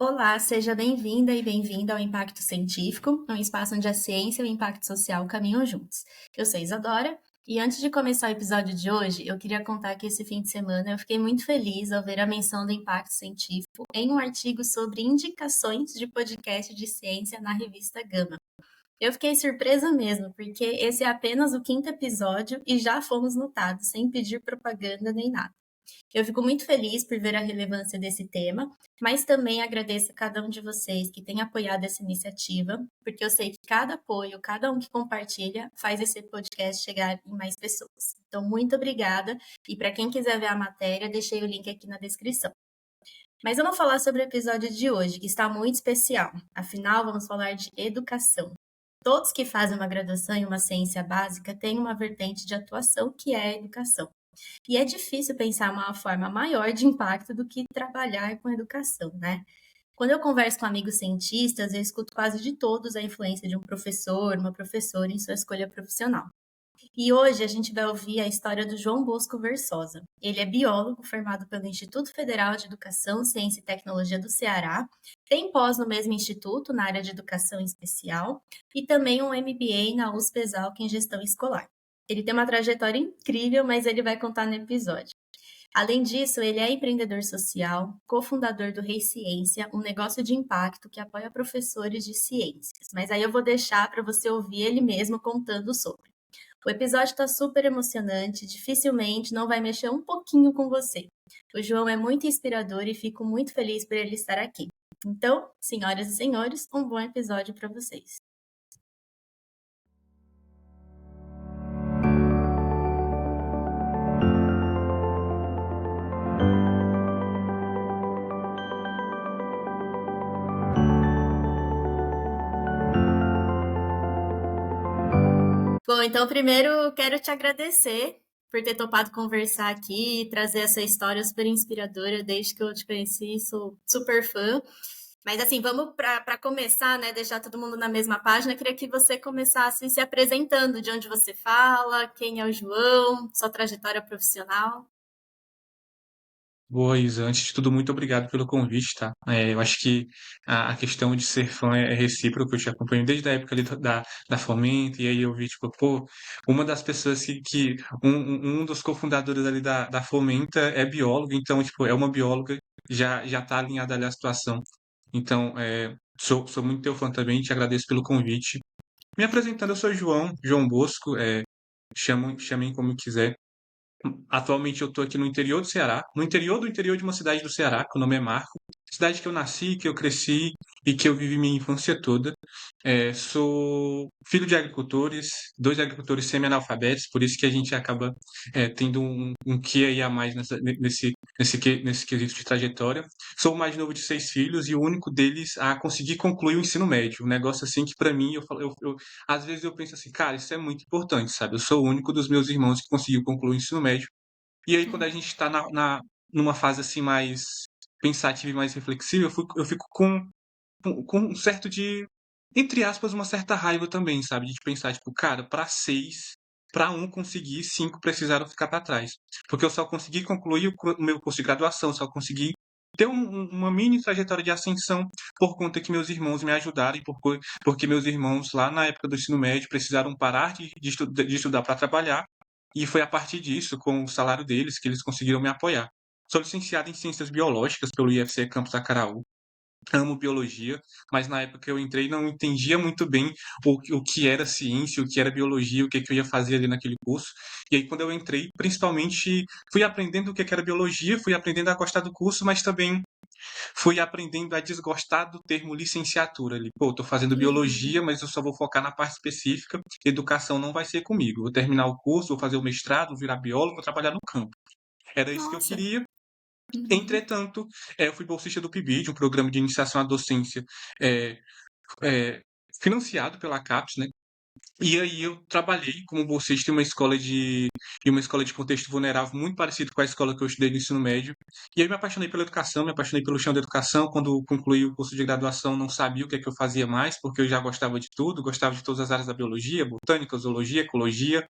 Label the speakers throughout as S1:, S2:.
S1: Olá, seja bem-vinda e bem-vindo ao Impacto Científico, um espaço onde a ciência e o impacto social caminham juntos. Eu sou Isadora e antes de começar o episódio de hoje, eu queria contar que esse fim de semana eu fiquei muito feliz ao ver a menção do Impacto Científico em um artigo sobre indicações de podcast de ciência na revista Gama. Eu fiquei surpresa mesmo, porque esse é apenas o quinto episódio e já fomos notados sem pedir propaganda nem nada. Eu fico muito feliz por ver a relevância desse tema, mas também agradeço a cada um de vocês que tem apoiado essa iniciativa, porque eu sei que cada apoio, cada um que compartilha, faz esse podcast chegar em mais pessoas. Então, muito obrigada. E para quem quiser ver a matéria, deixei o link aqui na descrição. Mas eu vou falar sobre o episódio de hoje, que está muito especial. Afinal, vamos falar de educação. Todos que fazem uma graduação em uma ciência básica têm uma vertente de atuação que é a educação. E é difícil pensar uma forma maior de impacto do que trabalhar com educação, né? Quando eu converso com amigos cientistas, eu escuto quase de todos a influência de um professor, uma professora em sua escolha profissional. E hoje a gente vai ouvir a história do João Bosco Versosa. Ele é biólogo formado pelo Instituto Federal de Educação, Ciência e Tecnologia do Ceará, tem pós no mesmo instituto na área de educação especial e também um MBA na USP-Exalc em gestão escolar. Ele tem uma trajetória incrível, mas ele vai contar no episódio. Além disso, ele é empreendedor social, cofundador do Rei Ciência, um negócio de impacto que apoia professores de ciências. Mas aí eu vou deixar para você ouvir ele mesmo contando sobre. O episódio está super emocionante, dificilmente não vai mexer um pouquinho com você. O João é muito inspirador e fico muito feliz por ele estar aqui. Então, senhoras e senhores, um bom episódio para vocês. Bom, então primeiro quero te agradecer por ter topado conversar aqui e trazer essa história super inspiradora desde que eu te conheci, sou super fã. Mas assim, vamos para começar, né? Deixar todo mundo na mesma página. Eu queria que você começasse se apresentando, de onde você fala, quem é o João, sua trajetória profissional.
S2: Boa, Isa. Antes de tudo, muito obrigado pelo convite, tá? Eu acho que a questão de ser fã é recíproco, eu te acompanho desde a época ali da Fomento, e aí eu vi, tipo, pô, uma das pessoas um dos cofundadores ali da Fomenta é biólogo, então, tipo, é uma bióloga, já tá alinhada ali à situação. Então, sou muito teu fã também, te agradeço pelo convite. Me apresentando, eu sou João Bosco, chamem como quiser. Atualmente eu estou aqui no interior do Ceará, no interior do interior de uma cidade do Ceará, que o nome é Marco, cidade que eu nasci, que eu cresci e que eu vivi minha infância toda. Sou filho de agricultores, dois agricultores semi-analfabetos, por isso que a gente acaba tendo um quê aí a mais nesse quesito de trajetória. Sou o mais novo de 6 filhos e o único deles a conseguir concluir o ensino médio. Um negócio assim que para mim, às vezes eu penso assim, cara, isso é muito importante, sabe? Eu sou o único dos meus irmãos que conseguiu concluir o ensino médio. E aí, quando a gente está numa fase assim mais pensativa e mais reflexiva, eu fico com um certo de, entre aspas, uma certa raiva também, sabe? De pensar, tipo, cara, para 6, para um conseguir, 5 precisaram ficar para trás. Porque eu só consegui concluir o meu curso de graduação, só consegui ter uma mini trajetória de ascensão por conta que meus irmãos me ajudaram e porque meus irmãos, lá na época do ensino médio, precisaram parar de estudar para trabalhar. E foi a partir disso, com o salário deles, que eles conseguiram me apoiar. Sou licenciado em Ciências Biológicas pelo IFC Campus Acaraú. Amo biologia, mas na época que eu entrei não entendia muito bem o que era ciência, o que era biologia, o que, que eu ia fazer ali naquele curso. E aí, quando eu entrei, principalmente fui aprendendo o que que era biologia, fui aprendendo a gostar do curso, mas também fui aprendendo a desgostar do termo licenciatura ali. Pô, tô fazendo
S1: Uhum.
S2: biologia, mas eu só vou focar na parte específica. Educação não vai ser comigo. Vou terminar o curso, vou fazer o mestrado, vou virar biólogo, vou trabalhar no campo. Era isso que eu
S1: Nossa.
S2: queria.
S1: Uhum.
S2: Entretanto, eu fui bolsista do PIBID, um programa de iniciação à docência é, é, financiado pela CAPES, né? E aí eu trabalhei como bolsista em uma escola de contexto vulnerável muito parecido com a escola que eu estudei no ensino médio. E aí me apaixonei pela educação, me apaixonei pelo chão da educação. Quando concluí o curso de graduação, não sabia o que é que eu fazia mais, porque eu já gostava de tudo, gostava de todas as áreas da biologia, botânica, zoologia, ecologia,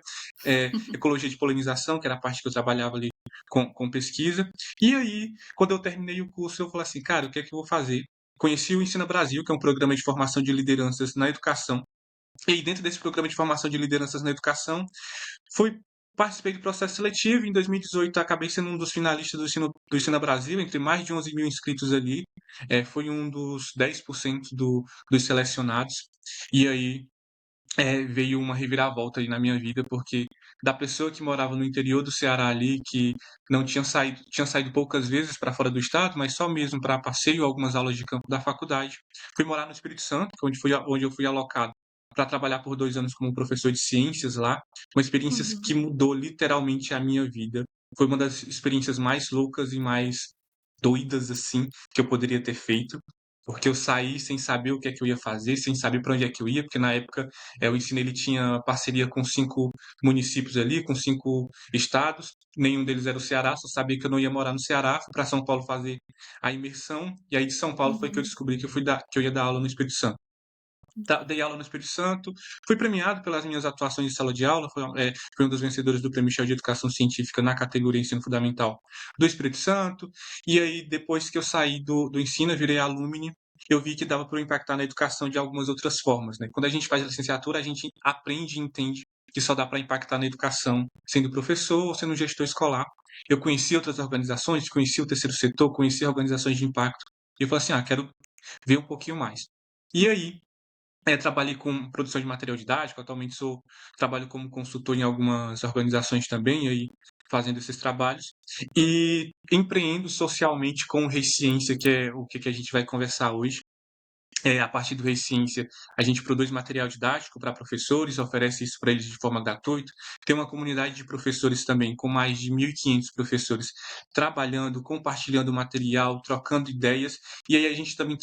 S2: ecologia de polinização, que era a parte que eu trabalhava ali com pesquisa. E aí, quando eu terminei o curso, eu falei assim, cara, o que é que eu vou fazer? conheci o Ensina Brasil, que é um programa de formação de lideranças na educação. E aí, dentro desse programa de formação de lideranças na educação, fui participei do processo seletivo. Em 2018, acabei sendo um dos finalistas do Ensina Brasil, entre mais de 11 mil inscritos ali. Fui um dos 10% dos selecionados. E aí, veio uma reviravolta aí na minha vida, porque da pessoa que morava no interior do Ceará ali, que não tinha saído poucas vezes para fora do estado, mas só mesmo para passeio, algumas aulas de campo da faculdade, fui morar no Espírito Santo, onde eu fui alocado para trabalhar por 2 anos como professor de ciências lá, uma experiência que
S1: Uhum.
S2: mudou literalmente a minha vida. Foi uma das experiências mais loucas e mais doidas assim que eu poderia ter feito, porque eu saí sem saber o que é que eu ia fazer, sem saber para onde é que eu ia, porque na época o ensino ele tinha parceria com 5 municípios ali, com 5 estados, nenhum deles era o Ceará, só sabia que eu não ia morar no Ceará, fui para São Paulo fazer a imersão, e aí de São Paulo foi que eu
S1: Uhum.
S2: descobri que eu ia dar aula no Espírito Santo. Dei aula no Espírito Santo, fui premiado pelas minhas atuações de sala de aula, fui um dos vencedores do Prêmio Michel de Educação Científica na categoria Ensino Fundamental do Espírito Santo, e aí depois que eu saí do ensino, eu virei alumni, eu vi que dava para eu impactar na educação de algumas outras formas, né? Quando a gente faz a licenciatura, a gente aprende e entende que só dá para impactar na educação sendo professor ou sendo gestor escolar. Eu conheci outras organizações, conheci o terceiro setor, conheci organizações de impacto, e eu falei assim, quero ver um pouquinho mais. E aí, trabalhei com produção de material didático, atualmente trabalho como consultor em algumas organizações também, aí fazendo esses trabalhos, e empreendo socialmente com o Resciência, que é o que a gente vai conversar hoje. A partir do Resciência, a gente produz material didático para professores, oferece isso para eles de forma gratuita. Tem uma comunidade de professores também, com mais de 1.500 professores trabalhando, compartilhando material, trocando ideias. E aí a gente também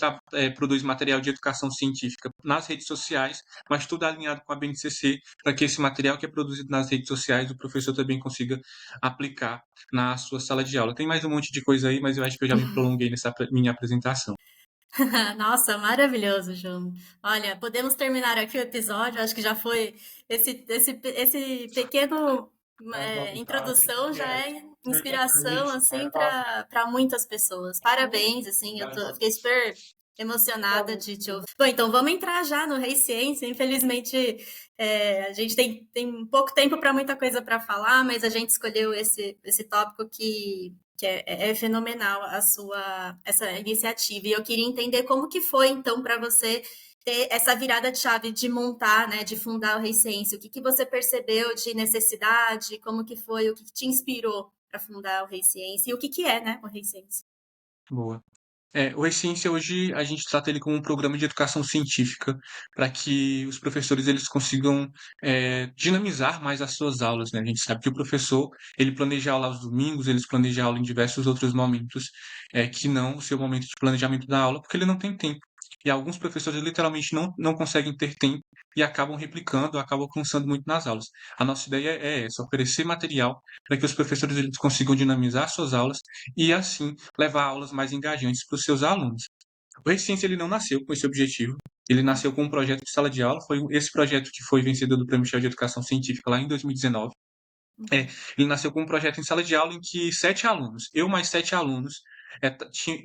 S2: produz material de educação científica nas redes sociais, mas tudo alinhado com a BNCC, para que esse material que é produzido nas redes sociais, o professor também consiga aplicar na sua sala de aula. Tem mais um monte de coisa aí, mas eu acho que eu já me prolonguei nessa minha apresentação.
S1: Nossa, maravilhoso, João. Olha, podemos terminar aqui o episódio. Acho que já foi esse pequeno introdução já é inspiração assim para muitas pessoas. Parabéns, assim, eu fiquei super emocionada de te ouvir. Bom, então vamos entrar já no Rei Ciência. Infelizmente, a gente tem pouco tempo para muita coisa para falar, mas a gente escolheu esse tópico que é fenomenal essa iniciativa. E eu queria entender como que foi, então, para você ter essa virada de chave de montar, né, de fundar o Reiciência. O que você percebeu de necessidade? Como que foi? O que te inspirou para fundar o Reiciência? E o que é, né, o Reiciência?
S2: Boa. O Resciência hoje a gente trata ele como um programa de educação científica para que os professores eles consigam dinamizar mais as suas aulas, né? A gente sabe que o professor ele planeja aula aos domingos, ele planeja aula em diversos outros momentos que não o seu momento de planejamento da aula, porque ele não tem tempo. E alguns professores literalmente não conseguem ter tempo e acabam replicando, acabam cansando muito nas aulas. A nossa ideia é essa, oferecer material para que os professores eles consigam dinamizar suas aulas e assim levar aulas mais engajantes para os seus alunos. O Resciência ele não nasceu com esse objetivo, ele nasceu com um projeto de sala de aula, foi esse projeto que foi vencedor do Prêmio Michel de Educação Científica lá em 2019. É,
S1: Uhum.
S2: ele nasceu com um projeto em sala de aula em que 7 alunos, eu mais 7 alunos,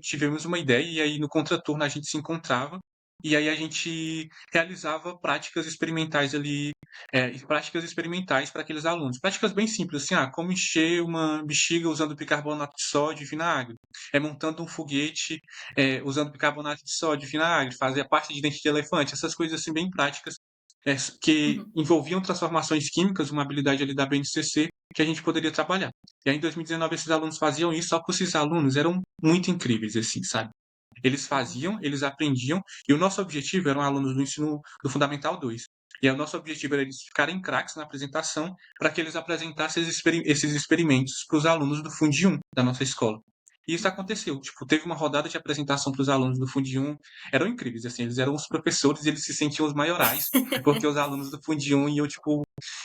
S2: tivemos uma ideia e aí no contraturno a gente se encontrava e aí a gente realizava práticas experimentais ali, práticas experimentais para aqueles alunos. Práticas bem simples, assim, como encher uma bexiga usando bicarbonato de sódio e vinagre, montando um foguete usando bicarbonato de sódio e vinagre, fazer a parte de dente de elefante, essas coisas assim bem práticas que
S1: Uhum.
S2: envolviam transformações químicas, uma habilidade ali da BNCC que a gente poderia trabalhar. E aí, em 2019, esses alunos faziam isso, só que esses alunos eram muito incríveis, assim, sabe? Eles faziam, eles aprendiam, e o nosso objetivo eram alunos do ensino do Fundamental 2. E aí, o nosso objetivo era eles ficarem craques na apresentação para que eles apresentassem esses experimentos para os alunos do Fundi 1 da nossa escola. E isso aconteceu. Tipo, teve uma rodada de apresentação para os alunos do Fundi 1. Eram incríveis, assim, eles eram os professores e eles se sentiam os maiorais, porque os alunos do Fundi 1 iam, tipo,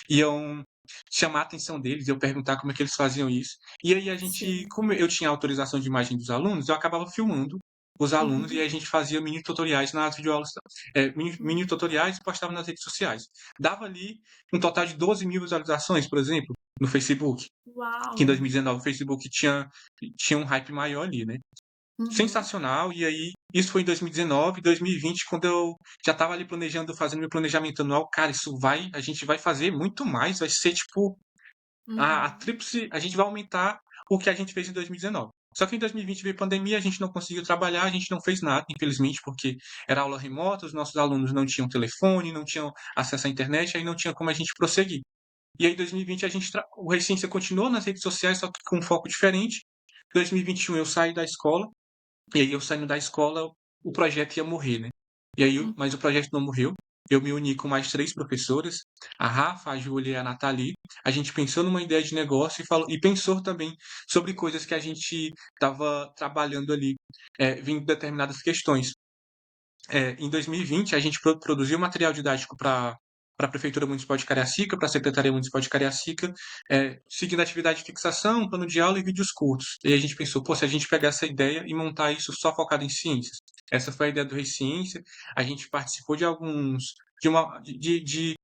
S2: iam chamar a atenção deles, eu perguntar como é que eles faziam isso. E aí a gente,
S1: Sim.
S2: como eu tinha autorização de imagem dos alunos, eu acabava filmando os alunos e
S1: Uhum.
S2: aí a gente fazia mini tutoriais nas videoaulas, mini tutoriais e postava nas redes sociais. Dava ali um total de 12 mil visualizações, por exemplo, no Facebook, que em
S1: Uau!
S2: 2019 o Facebook tinha um hype maior ali, né?
S1: Uhum,
S2: sensacional. E aí, isso foi em 2019, 2020, quando eu já estava ali planejando, fazendo meu planejamento anual. Cara, a gente vai fazer muito mais, vai ser tipo a
S1: uhum,
S2: tríplice, a gente vai aumentar o que a gente fez em 2019. Só que em 2020 veio pandemia, a gente não conseguiu trabalhar, a gente não fez nada, infelizmente, porque era aula remota, os nossos alunos não tinham telefone, não tinham acesso à internet, aí não tinha como a gente prosseguir. E aí, em 2020, o Resciência continuou nas redes sociais, só que com um foco diferente. Em 2021, eu saí da escola, e aí eu saindo da escola, o projeto ia morrer, né? Mas o
S1: uhum.
S2: projeto não morreu. Eu me uni com mais três professoras, a Rafa, a Júlia e a Nathalie. A gente pensou numa ideia de negócio e pensou também sobre coisas que a gente estava trabalhando ali, vindo de determinadas questões. Em 2020, a gente produziu material didático para a Prefeitura Municipal de Cariacica, para a Secretaria Municipal de Cariacica, seguindo a atividade de fixação, plano de aula e vídeos curtos. E aí a gente pensou, pô, se a gente pegar essa ideia e montar isso só focado em ciências. Essa foi a ideia do Resciência. A gente participou de alguns, de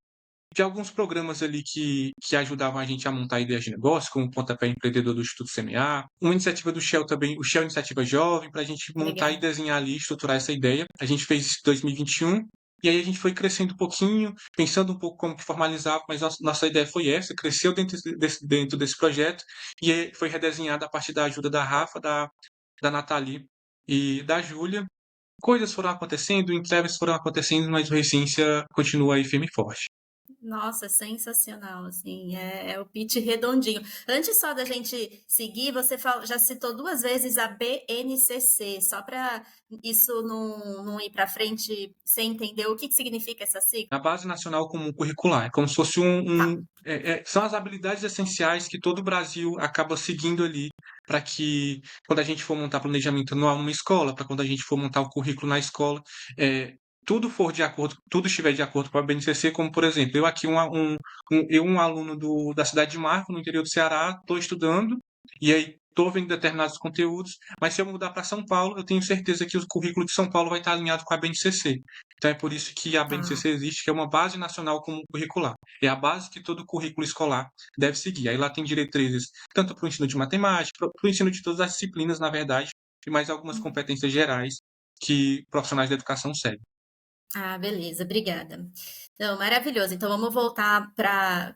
S2: alguns programas ali que ajudavam a gente a montar ideias de negócio, como o Pontapé Empreendedor do Instituto CMA, uma iniciativa do Shell também, o Shell Iniciativa Jovem, para a gente montar e
S1: Legal.
S2: desenhar ali, estruturar essa ideia. A gente fez isso em 2021, e aí a gente foi crescendo um pouquinho, pensando um pouco como que formalizava, mas nossa ideia foi essa, cresceu dentro desse projeto, e aí foi redesenhada a partir da ajuda da Rafa, da Nathalie e da Júlia. Coisas foram acontecendo, entregas foram acontecendo, mas o Recência continua aí firme e forte.
S1: Nossa, sensacional, assim, é o pitch redondinho. Antes só da gente seguir, você já citou duas vezes a BNCC, só para isso não ir para frente sem entender o que significa essa sigla?
S2: Na Base Nacional Comum Curricular. É como se fosse
S1: Tá,
S2: são as habilidades essenciais que todo o Brasil acaba seguindo ali para que, quando a gente for montar planejamento anual numa escola, para quando a gente for montar o currículo na escola, é, tudo estiver de acordo com a BNCC, como por exemplo, eu aqui, um aluno da cidade de Marco, no interior do Ceará, estou estudando, e aí estou vendo determinados conteúdos, mas se eu mudar para São Paulo, eu tenho certeza que o currículo de São Paulo vai estar alinhado com a BNCC. Então é por isso que a
S1: tá.
S2: BNCC existe, que é uma base nacional comum curricular. É a base que todo currículo escolar deve seguir. Aí lá tem diretrizes tanto para o ensino de matemática, para o ensino de todas as disciplinas, na verdade, e mais algumas
S1: Uhum.
S2: competências gerais que profissionais da educação seguem.
S1: Ah, beleza, obrigada. Então, maravilhoso. Então, vamos voltar para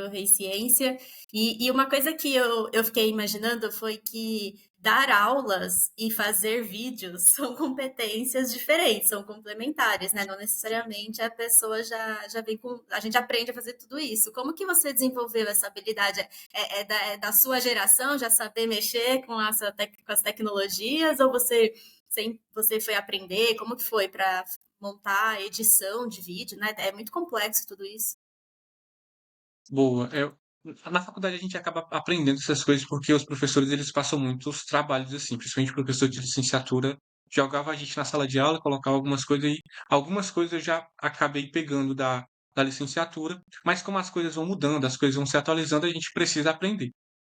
S1: o Rei Ciência. E uma coisa que eu fiquei imaginando foi que dar aulas e fazer vídeos são competências diferentes, são complementares, né? Não necessariamente a pessoa já vem com. A gente aprende a fazer tudo isso. Como que você desenvolveu essa habilidade? É da sua geração já saber mexer com as tecnologias? Ou você foi aprender? Como que foi para montar edição de vídeo, né? É muito complexo tudo isso.
S2: Boa. Na faculdade a gente acaba aprendendo essas coisas porque os professores eles passam muitos trabalhos assim, principalmente o professor de licenciatura jogava a gente na sala de aula, colocava algumas coisas aí, algumas coisas eu já acabei pegando da licenciatura, mas como as coisas vão mudando, as coisas vão se atualizando, a gente precisa aprender.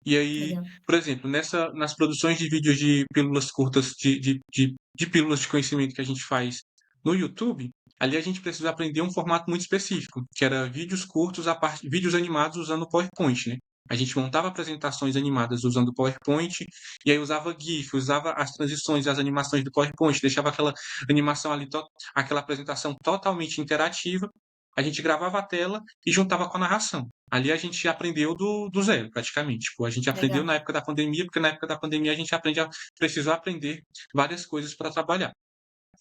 S2: E aí,
S1: Legal.
S2: por exemplo, nas produções de vídeos de pílulas curtas, de pílulas de conhecimento que a gente faz no YouTube, ali a gente precisa aprender um formato muito específico, que era vídeos curtos, vídeos animados usando o PowerPoint, né? A gente montava apresentações animadas usando o PowerPoint, e aí usava GIF, usava as transições e as animações do PowerPoint, deixava aquela animação ali, aquela apresentação totalmente interativa. A gente gravava a tela e juntava com a narração. Ali a gente aprendeu do zero, praticamente. Tipo, a gente aprendeu
S1: Legal.
S2: na época da pandemia, porque na época da pandemia a gente precisou aprender várias coisas para trabalhar.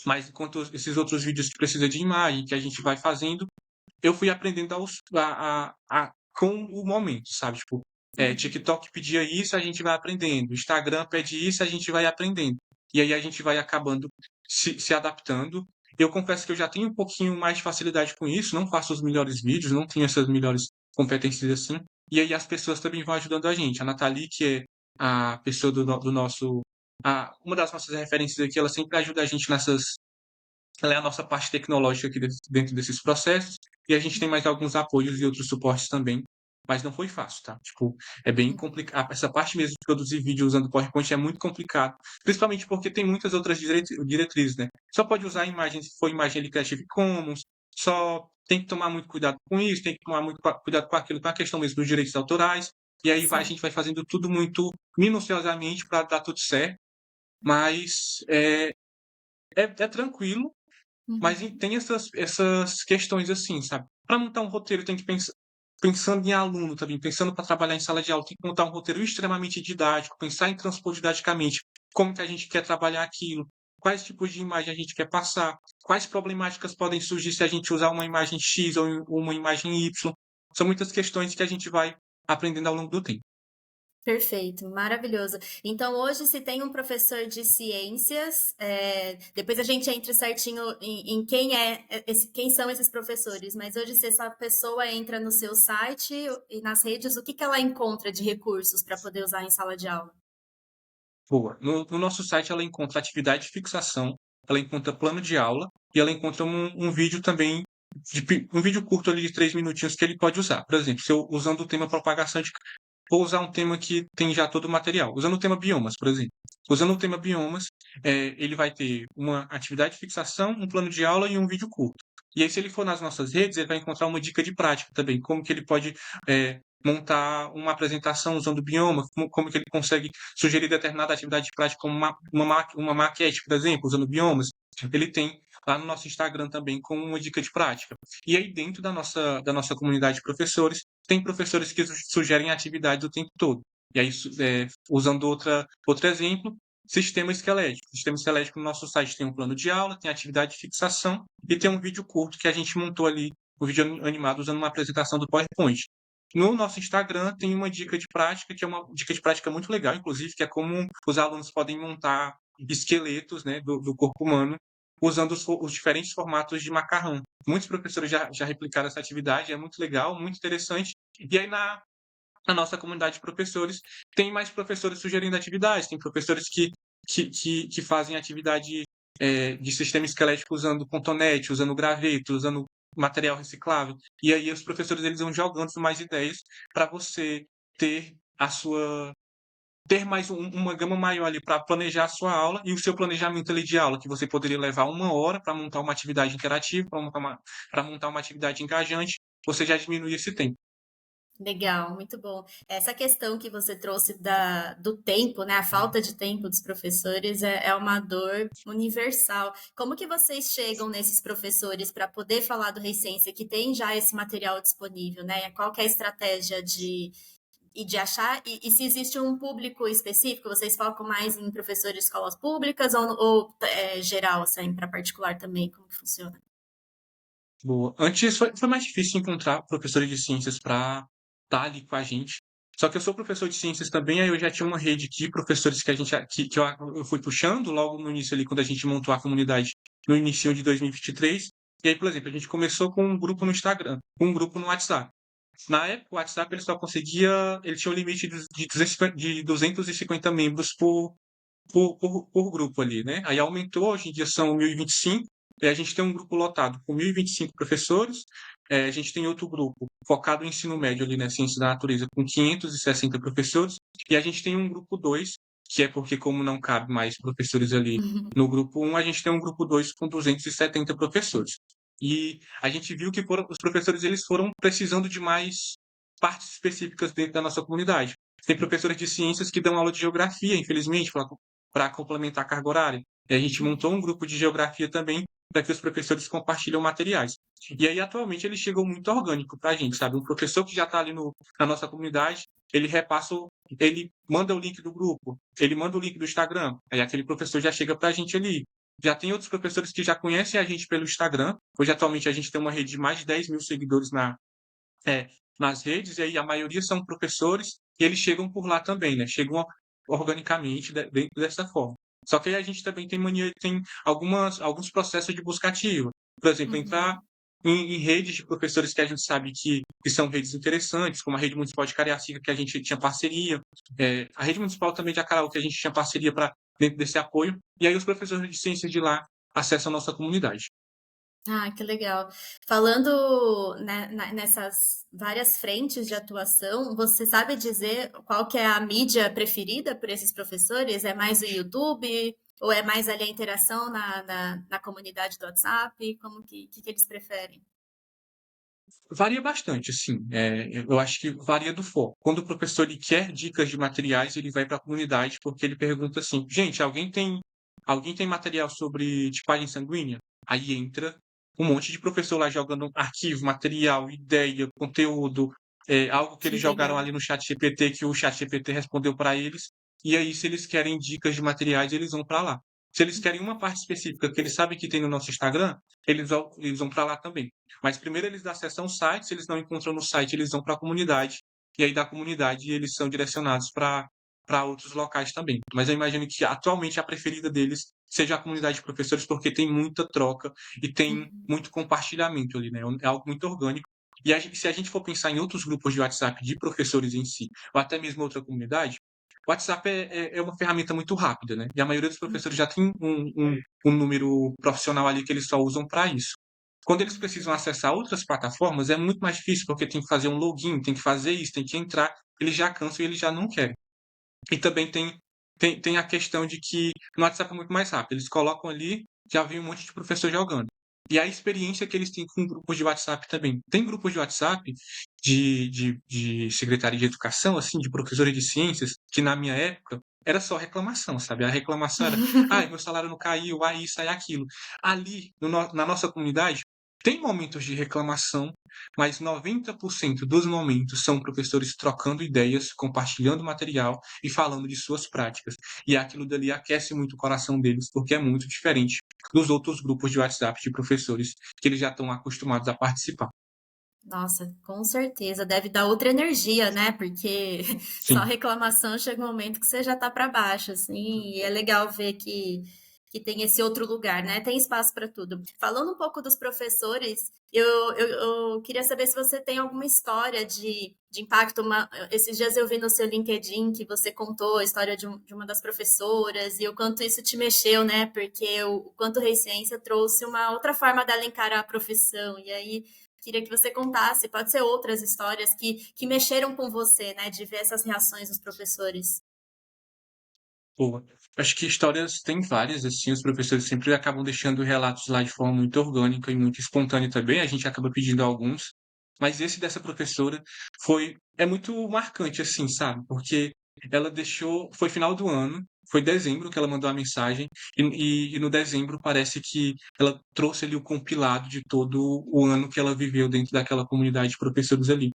S2: Mas enquanto esses outros vídeos que precisa de imagem, que a gente vai fazendo, eu fui aprendendo com o momento, sabe? Tipo,
S1: Uhum.
S2: TikTok pedia isso, a gente vai aprendendo. Instagram pede isso, a gente vai aprendendo. E aí a gente vai acabando se adaptando. Eu confesso que eu já tenho um pouquinho mais de facilidade com isso, não faço os melhores vídeos, não tenho essas melhores competências assim. E aí as pessoas também vão ajudando a gente. A Nathalie, que é a pessoa do nosso. Uma das nossas referências aqui, ela sempre ajuda a gente nessas. Ela é a nossa parte tecnológica aqui dentro desses processos, e a gente tem mais alguns apoios e outros suportes também, mas não foi fácil, tá? Tipo, é bem complicado. Essa parte mesmo de produzir vídeo usando PowerPoint é muito complicado, principalmente porque tem muitas outras diretrizes, né? Só pode usar a imagem se for imagem ali Creative Commons, só tem que tomar muito cuidado com isso, tem que tomar muito cuidado com aquilo, com a questão mesmo dos direitos autorais, e aí a
S1: Sim.
S2: gente vai fazendo tudo muito minuciosamente para dar tudo certo. mas é tranquilo, mas
S1: Uhum.
S2: tem essas questões assim, sabe? Para montar um roteiro, tem que pensar. Pensando em aluno também, pensando para trabalhar em sala de aula, tem que montar um roteiro extremamente didático, pensar em transpor didaticamente como que a gente quer trabalhar aquilo, quais tipos de imagem a gente quer passar, quais problemáticas podem surgir se a gente usar uma imagem X ou uma imagem Y. São muitas questões que a gente vai aprendendo ao longo do tempo.
S1: Perfeito, maravilhoso. Então, hoje, se tem um professor de ciências, depois a gente entra certinho em quem são esses professores, mas hoje, se essa pessoa entra no seu site e nas redes, o que que ela encontra de recursos para poder usar em sala de aula?
S2: Boa. No nosso site ela encontra atividade de fixação, ela encontra plano de aula e ela encontra um vídeo também, um vídeo curto ali de 3 minutinhos que ele pode usar. Por exemplo, se eu usando o tema propagação de vou usar um tema que tem já todo o material. Usando o tema biomas, por exemplo. Usando o tema biomas, ele vai ter uma atividade de fixação, um plano de aula e um vídeo curto. E aí, se ele for nas nossas redes, ele vai encontrar uma dica de prática também, como que ele pode montar uma apresentação usando o bioma, como que ele consegue sugerir determinada atividade de prática, como uma maquete, por exemplo, usando biomas. Ele tem lá no nosso Instagram também como uma dica de prática. E aí, dentro da nossa comunidade de professores, tem professores que sugerem atividades o tempo todo. E aí, usando outro exemplo, sistema esquelético. Sistema esquelético no nosso site tem um plano de aula, tem atividade de fixação e tem um vídeo curto que a gente montou ali, o vídeo animado usando uma apresentação do PowerPoint. No nosso Instagram tem uma dica de prática, que é uma dica de prática muito legal, inclusive, que é como os alunos podem montar esqueletos, né, do corpo humano, usando os diferentes formatos de macarrão. Muitos professores já replicaram essa atividade, é muito legal, muito interessante. E aí, na nossa comunidade de professores, tem mais professores sugerindo atividades, tem professores que fazem atividade de sistema esquelético usando cotonete, usando graveto, usando material reciclável. E aí os professores eles vão jogando mais ideias para você ter a sua ter mais uma gama maior ali para planejar a sua aula e o seu planejamento ali de aula, que você poderia levar 1 hora para montar uma atividade interativa, para montar uma atividade engajante, você já diminui esse tempo.
S1: Legal, muito bom. Essa questão que você trouxe do tempo, né? A falta de tempo dos professores é uma dor universal. Como que vocês chegam nesses professores para poder falar do Reisciência, que tem já esse material disponível, né? Qual que é a estratégia de achar? E se existe um público específico, vocês focam mais em professores de escolas públicas ou geral, assim, para particular também? Como que funciona?
S2: Boa. Antes foi mais difícil encontrar professores de ciências para estar ali com a gente. Só que eu sou professor de ciências também, aí eu já tinha uma rede de professores que a gente que eu fui puxando logo no início ali, quando a gente montou a comunidade no início de 2023. E aí, por exemplo, a gente começou com um grupo no Instagram, com um grupo no WhatsApp. Na época, o WhatsApp ele tinha um limite de 250 membros por grupo ali, né? Aí aumentou, hoje em dia são 1025, e a gente tem um grupo lotado com 1025 professores, a gente tem outro grupo focado em ensino médio ali na ciência da natureza com 560 professores, e a gente tem um grupo 2 que é porque como não cabe mais professores ali no grupo um, a gente tem um grupo 2 com 270 professores. E a gente viu que os professores eles foram precisando de mais partes específicas dentro da nossa comunidade. Tem professores de ciências que dão aula de geografia, infelizmente, para complementar a carga horária. E a gente montou um grupo de geografia também para que os professores compartilham materiais. E aí, atualmente, ele chegou muito orgânico para a gente, sabe? Um professor que já está ali na nossa comunidade, ele repassa, ele manda o link do grupo, ele manda o link do Instagram, aí aquele professor já chega para a gente ali. Já tem outros professores que já conhecem a gente pelo Instagram. Hoje, atualmente, a gente tem uma rede de mais de 10 mil seguidores é, nas redes, e aí a maioria são professores, e eles chegam por lá também, né? Chegam organicamente dentro dessa forma. Só que aí a gente também tem alguns processos de busca ativa. Por exemplo, entrar
S1: Uhum.
S2: em redes de professores que a gente sabe que são redes interessantes, como a Rede Municipal de Cariacica, que a gente tinha parceria, a Rede Municipal também de Acaraú, que a gente tinha parceria para dentro desse apoio, e aí os professores de ciências de lá acessam a nossa comunidade.
S1: Ah, que legal. Falando, né, nessas várias frentes de atuação, você sabe dizer qual que é a mídia preferida por esses professores? É mais o YouTube ou é mais ali a interação na comunidade do WhatsApp? Como que eles preferem?
S2: Varia bastante, assim, eu acho que varia do foco. Quando o professor ele quer dicas de materiais, ele vai para a comunidade, porque ele pergunta assim: "Gente, alguém tem material sobre tipagem sanguínea?" Aí entra um monte de professor lá jogando arquivo, material, ideia, conteúdo, algo que
S1: Que
S2: eles jogaram
S1: legal.
S2: ali no ChatGPT, que o ChatGPT respondeu para eles, e aí se eles querem dicas de materiais, eles vão para lá. Se eles querem uma parte específica que eles sabem que tem no nosso Instagram, eles vão para lá também. Mas primeiro eles acessam o site, se eles não encontram no site, eles vão para a comunidade, e aí da comunidade eles são direcionados para outros locais também. Mas eu imagino que atualmente a preferida deles seja a comunidade de professores, porque tem muita troca e tem
S1: Uhum.
S2: muito compartilhamento ali, né? É algo muito orgânico. E se a gente for pensar em outros grupos de WhatsApp de professores em si, ou até mesmo outra comunidade, o WhatsApp é uma ferramenta muito rápida, né? E a maioria dos professores já tem um número profissional ali que eles só usam para isso. Quando eles precisam
S1: Uhum.
S2: acessar outras plataformas, é muito mais difícil, porque tem que fazer um login, tem que fazer isso, tem que entrar. Eles já cansam e eles já não querem. E também tem a questão de que no WhatsApp é muito mais rápido. Eles colocam ali, já vem um monte de professor jogando. E a experiência que eles têm com grupos de WhatsApp também. Tem grupos de WhatsApp de secretaria de educação, assim, de professores de ciências, que na minha época era só reclamação, sabe? A reclamação era, meu salário não caiu, isso, aquilo. Ali, na nossa comunidade, tem momentos de reclamação, mas 90% dos momentos são professores trocando ideias, compartilhando material e falando de suas práticas. E aquilo dali aquece muito o coração deles, porque é muito diferente dos outros grupos de WhatsApp de professores que eles já estão acostumados a participar.
S1: Nossa, com certeza, deve dar outra energia, né, porque só
S2: Sim.
S1: reclamação chega um momento que você já tá para baixo, assim, e é legal ver que tem esse outro lugar, né, tem espaço para tudo. Falando um pouco dos professores, eu queria saber se você tem alguma história de impacto, esses dias eu vi no seu LinkedIn que você contou a história de uma das professoras e o quanto isso te mexeu, né, porque o quanto Rei Ciência trouxe uma outra forma dela encarar a profissão, e aí queria que você contasse, pode ser outras histórias que mexeram com você, né, de ver essas reações dos professores.
S2: Boa. Acho que histórias tem várias, assim, os professores sempre acabam deixando relatos lá de forma muito orgânica e muito espontânea também, a gente acaba pedindo alguns, mas esse dessa professora é muito marcante, assim, sabe? Porque ela deixou, foi final do ano, foi dezembro que ela mandou a mensagem, e no dezembro parece que ela trouxe ali o compilado de todo o ano que ela viveu dentro daquela comunidade de professores ali,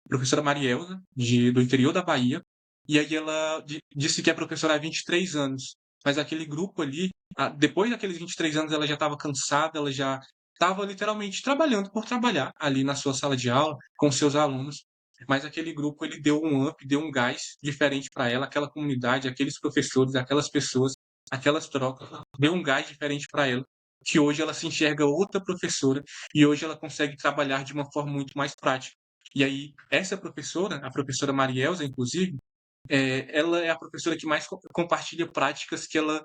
S2: professora Marielza, do interior da Bahia, e aí ela disse que é professora há 23 anos, mas aquele grupo ali, depois daqueles 23 anos, ela já estava cansada, ela já estava literalmente trabalhando por trabalhar ali na sua sala de aula, com seus alunos, mas aquele grupo ele deu um up, deu um gás diferente para ela, aquela comunidade, aqueles professores, aquelas pessoas, aquelas trocas, deu um gás diferente para ela, que hoje ela se enxerga outra professora e hoje ela consegue trabalhar de uma forma muito mais prática. E aí, essa professora, a professora Marielza, inclusive, ela é a professora que mais compartilha práticas que ela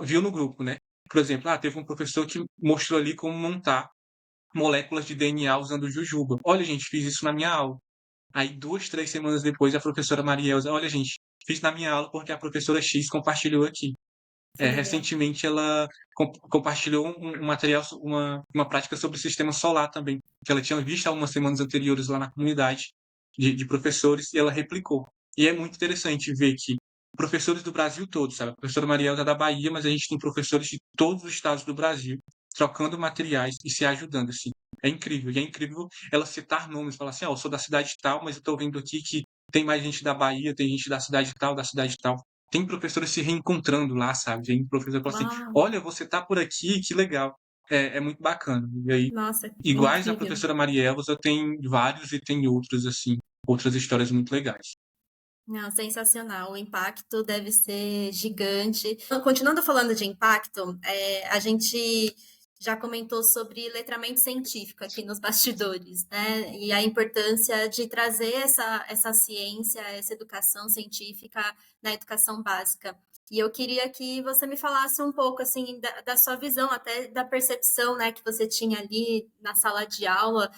S2: viu no grupo, né? Por exemplo, teve um professor que mostrou ali como montar moléculas de DNA usando jujuba. Olha, gente, fiz isso na minha aula. Aí, 2, 3 semanas depois, a professora Marielza, olha, gente, fiz na minha aula porque a professora X compartilhou aqui.
S1: Que legal.
S2: Recentemente ela compartilhou um material, uma prática sobre o sistema solar também, que ela tinha visto algumas semanas anteriores lá na comunidade de professores e ela replicou. E é muito interessante ver que professores do Brasil todo, sabe? A professora Mariela é da Bahia, mas a gente tem professores de todos os estados do Brasil trocando materiais e se ajudando, assim. É incrível. E é incrível ela citar nomes, falar assim, eu sou da cidade tal, mas eu estou vendo aqui que tem mais gente da Bahia, tem gente da cidade tal, da cidade tal. Tem professores se reencontrando lá, sabe? Tem professor que fala assim,
S1: Uau!
S2: olha, você tá por aqui, que legal. É muito bacana. E aí,
S1: Nossa,
S2: iguais à
S1: incrível.
S2: professora Marielza, tem vários e tem outros, assim, outras histórias muito legais.
S1: Não, sensacional. O impacto deve ser gigante. Então, continuando falando de impacto, a gente já comentou sobre letramento científico aqui nos bastidores, né? E a importância de trazer essa ciência, essa educação científica na educação básica. E eu queria que você me falasse um pouco assim da sua visão, até da percepção, né, que você tinha ali na sala de aula.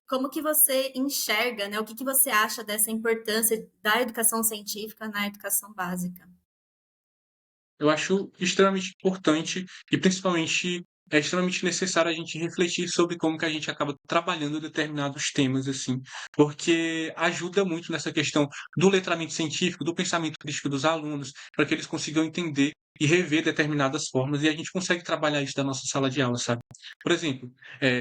S1: Como que você enxerga, né? O que que você acha dessa importância da educação científica na educação básica?
S2: Eu acho extremamente importante e principalmente é extremamente necessário a gente refletir sobre como que a gente acaba trabalhando determinados temas, assim, porque ajuda muito nessa questão do letramento científico, do pensamento crítico dos alunos, para que eles consigam entender e rever determinadas formas, e a gente consegue trabalhar isso da nossa sala de aula, sabe? Por exemplo,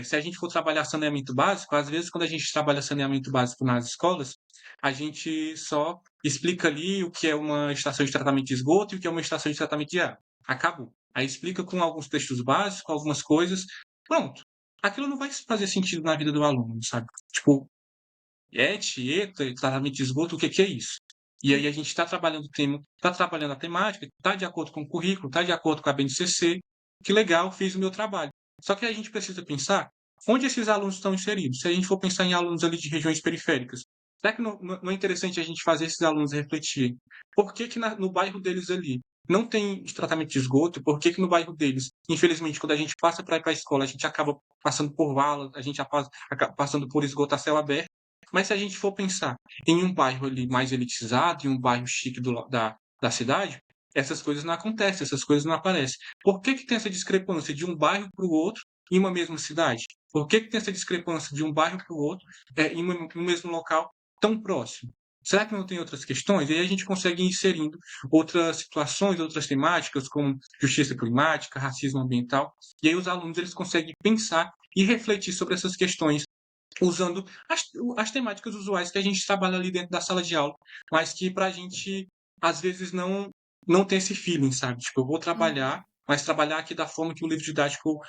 S2: se a gente for trabalhar saneamento básico, às vezes quando a gente trabalha saneamento básico nas escolas, a gente só explica ali o que é uma estação de tratamento de esgoto e o que é uma estação de tratamento de água. Acabou. Aí explica com alguns textos básicos, algumas coisas. Pronto. Aquilo não vai fazer sentido na vida do aluno, sabe? Tipo, ETA, tratamento de esgoto, o que que é isso? E aí a gente está trabalhando o tema, está trabalhando a temática, está de acordo com o currículo, está de acordo com a BNCC. Que legal, fiz o meu trabalho. Só que a gente precisa pensar onde esses alunos estão inseridos. Se a gente for pensar em alunos ali de regiões periféricas, será que não é interessante a gente fazer esses alunos refletirem? Por que que no bairro deles ali não tem tratamento de esgoto? Por que que no bairro deles, infelizmente, quando a gente passa para ir para a escola, a gente acaba passando por valas, a gente acaba passando por esgoto a céu aberto? Mas se a gente for pensar em um bairro ali mais elitizado, em um bairro chique da cidade, essas coisas não acontecem, essas coisas não aparecem. Por que que tem essa discrepância de um bairro para o outro em uma mesma cidade? Por que que tem essa discrepância de um bairro para o outro em um mesmo local tão próximo? Será que não tem outras questões? E aí a gente consegue ir inserindo outras situações, outras temáticas, como justiça climática, racismo ambiental, e aí os alunos eles conseguem pensar e refletir sobre essas questões usando as temáticas usuais que a gente trabalha ali dentro da sala de aula, mas que para a gente, às vezes, não tem esse feeling, sabe? Tipo, eu vou trabalhar, mas trabalhar aqui da forma que o livro didático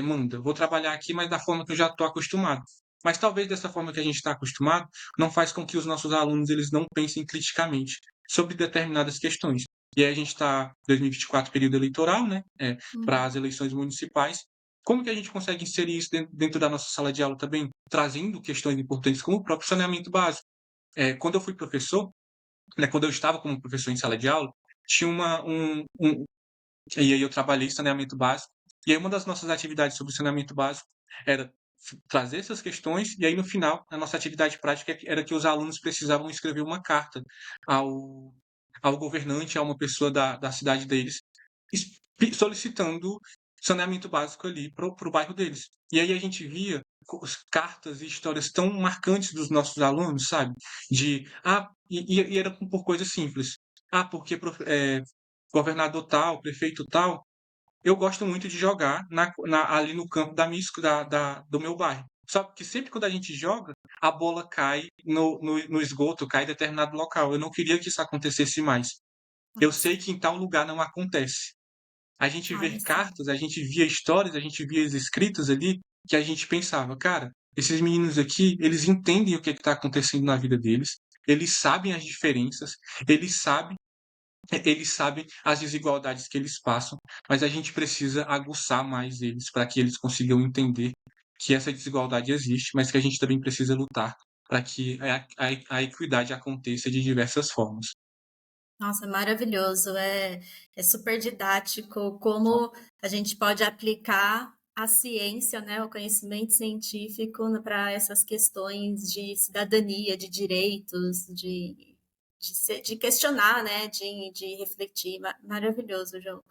S2: manda. Vou trabalhar aqui, mas da forma que eu já estou acostumado. Mas talvez dessa forma que a gente está acostumado, não faz com que os nossos alunos eles não pensem criticamente sobre determinadas questões. E aí a gente está 2024 período eleitoral, né? Para as eleições municipais. Como que a gente consegue inserir isso dentro da nossa sala de aula também, trazendo questões importantes como o próprio saneamento básico? Quando eu fui professor, né, quando eu estava como professor em sala de aula, tinha e aí eu trabalhei saneamento básico, e aí uma das nossas atividades sobre saneamento básico era trazer essas questões, e aí no final, a nossa atividade prática era que os alunos precisavam escrever uma carta ao, ao governante, a uma pessoa da cidade deles, solicitando saneamento básico ali para o bairro deles. E aí a gente via cartas e histórias tão marcantes dos nossos alunos, sabe? E era por coisas simples. Porque governador tal, prefeito tal, eu gosto muito de jogar ali no campo do meu bairro. Só que sempre quando a gente joga, a bola cai no esgoto, cai em determinado local. Eu não queria que isso acontecesse mais. Eu
S1: Nossa,
S2: sei que em tal lugar não acontece. A gente
S1: olha
S2: vê
S1: só.
S2: cartas, a gente via histórias, a gente via as escritas ali, que a gente pensava, cara, esses meninos aqui, eles entendem o que está acontecendo na vida deles, eles sabem as diferenças, eles sabem, eles sabem as desigualdades que eles passam, mas a gente precisa aguçar mais eles para que eles consigam entender que essa desigualdade existe, mas que a gente também precisa lutar para que a equidade aconteça de diversas formas.
S1: Nossa, maravilhoso. É super didático como a gente pode aplicar a ciência, né, o conhecimento científico para essas questões de cidadania, de direitos, de questionar, né, de refletir. Maravilhoso, João.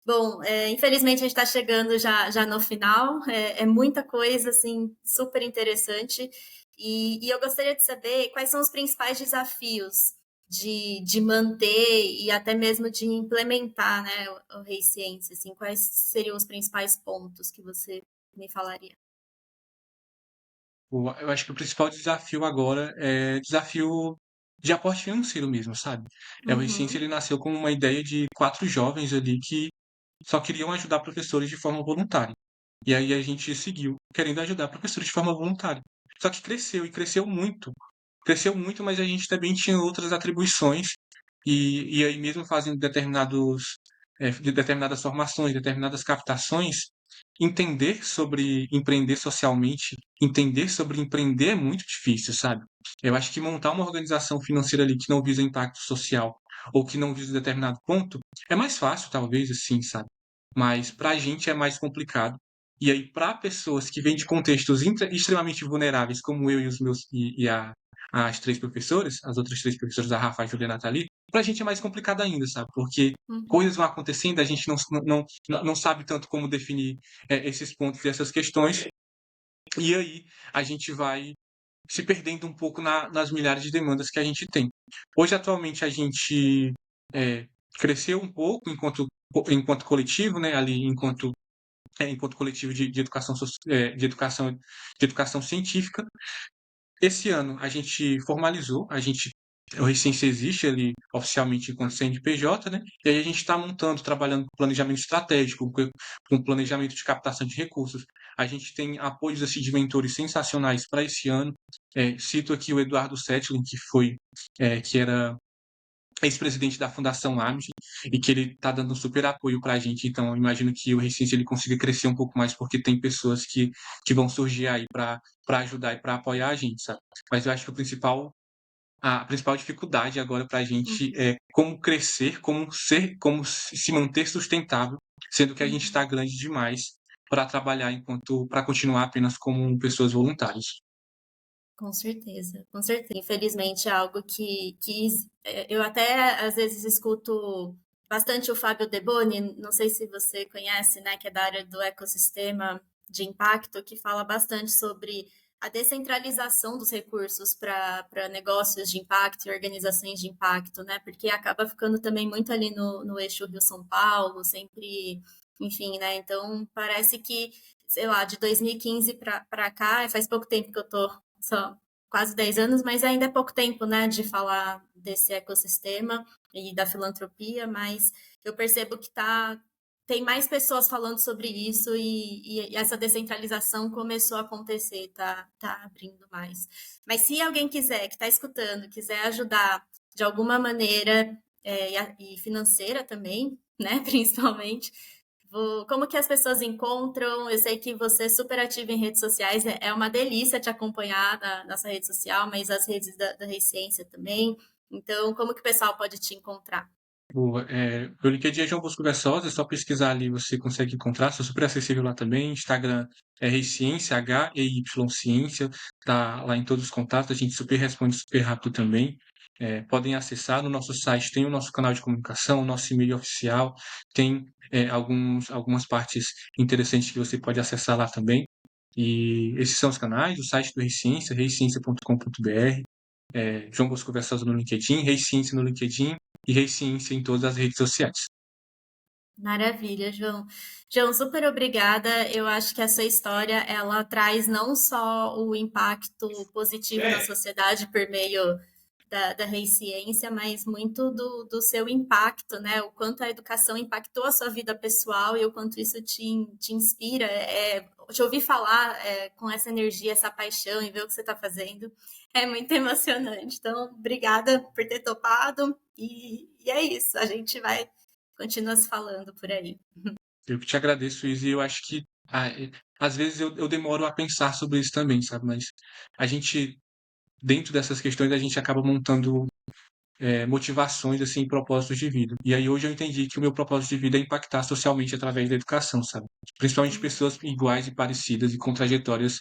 S1: Bom, infelizmente a gente está chegando já no final. É muita coisa, assim, super interessante. E eu gostaria de saber quais são os principais desafios de manter e até mesmo de implementar, né, o Rei Ciência, assim, quais seriam os principais pontos que você me falaria?
S2: Eu acho que o principal desafio agora é desafio de aporte financeiro mesmo, sabe? O Recife,
S1: Uhum.
S2: ele nasceu como uma ideia de 4 jovens ali que só queriam ajudar professores de forma voluntária. E aí a gente seguiu querendo ajudar professores de forma voluntária. Só que cresceu e cresceu muito. Cresceu muito, mas a gente também tinha outras atribuições e aí mesmo fazendo de determinadas formações, determinadas captações, entender sobre empreender socialmente, entender sobre empreender é muito difícil, sabe? Eu acho que montar uma organização financeira ali que não visa impacto social ou que não visa determinado ponto é mais fácil, talvez, assim, sabe? Mas para a gente é mais complicado. E aí, para pessoas que vêm de contextos extremamente vulneráveis, como eu e os meus as três professoras, as outras três professoras, a Rafa, a Júlia e a Nathalie, para a gente é mais complicado ainda, sabe? Porque
S1: Uhum,
S2: coisas vão acontecendo, a gente não sabe tanto como definir esses pontos e essas questões, e aí a gente vai se perdendo um pouco nas milhares de demandas que a gente tem. Hoje, atualmente, a gente é, cresceu um pouco enquanto coletivo, né, ali enquanto coletivo de educação, de educação científica. Esse ano a gente formalizou, o Recência existe ali oficialmente enquanto CNPJ, né? E aí a gente está montando, trabalhando com planejamento estratégico, com planejamento de captação de recursos. A gente tem apoios assim, de mentores sensacionais para esse ano. Cito aqui o Eduardo Settling, que era ex-presidente da Fundação Amgen, e que ele está dando um super apoio para a gente. Então, eu imagino que o Recente ele consiga crescer um pouco mais, porque tem pessoas que vão surgir aí para ajudar e para apoiar a gente, sabe? Mas eu acho que a principal dificuldade agora para a gente
S1: uhum,
S2: é como crescer, como se manter sustentável, sendo que a gente está
S1: uhum.
S2: grande demais para trabalhar para continuar apenas como pessoas voluntárias.
S1: Com certeza, com certeza. Infelizmente é algo eu até às vezes escuto bastante o Fábio Deboni, não sei se você conhece, né, que é da área do ecossistema de impacto, que fala bastante sobre a descentralização dos recursos para negócios de impacto e organizações de impacto, né? Porque acaba ficando também muito ali no eixo Rio-São Paulo, sempre, enfim, né? Então parece que, sei lá, de 2015 para cá, faz pouco tempo que eu tô só quase 10 anos, mas ainda é pouco tempo, né, de falar desse ecossistema e da filantropia, mas eu percebo que tem mais pessoas falando sobre isso e essa descentralização começou a acontecer, tá abrindo mais. Mas se alguém quiser, que está escutando, quiser ajudar de alguma maneira, e financeira também, né, principalmente, como que as pessoas encontram? Eu sei que você é super ativa em redes sociais, é uma delícia te acompanhar na nossa rede social, mas as redes da Recência também. Então, como que o pessoal pode te encontrar?
S2: Boa. Meu LinkedIn é João Bosco Versosa, é só pesquisar ali, você consegue encontrar, sou super acessível lá também. Instagram é Reiciência, H-E-Y Ciência, tá lá em todos os contatos, a gente super responde super rápido também. Podem acessar no nosso site, tem o nosso canal de comunicação, o nosso e-mail oficial, tem algumas partes interessantes que você pode acessar lá também. E esses são os canais, o site do Reiciência, reiciência.com.br, João Bosco Versosa no LinkedIn, Reiciência no LinkedIn e Reiciência em todas as redes sociais.
S1: Maravilha, João. João, super obrigada. Eu acho que essa história ela traz não só o impacto positivo na sociedade por meio da Reiciência, mas muito do seu impacto, né? O quanto a educação impactou a sua vida pessoal e o quanto isso te inspira. Te ouvir falar com essa energia, essa paixão e ver o que você está fazendo é muito emocionante. Então, obrigada por ter topado e é isso. A gente vai continua se falando por aí.
S2: Eu que te agradeço, Izzy, e eu acho que às vezes eu demoro a pensar sobre isso também, sabe? Mas a gente, dentro dessas questões, a gente acaba montando motivações, assim, propósitos de vida. E aí hoje eu entendi que o meu propósito de vida é impactar socialmente através da educação, sabe? Principalmente pessoas iguais e parecidas e com trajetórias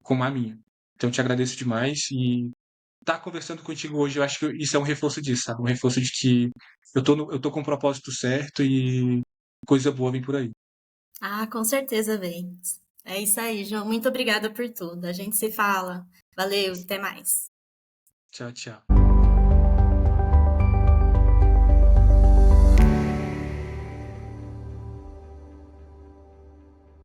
S2: como a minha. Então eu te agradeço demais e estar conversando contigo hoje, eu acho que isso é um reforço disso, sabe? Um reforço de que eu tô com o propósito certo e coisa boa vem por aí.
S1: Ah, com certeza vem. É isso aí, João. Muito obrigada por tudo. A gente se fala. Valeu, até mais.
S2: Tchau, tchau.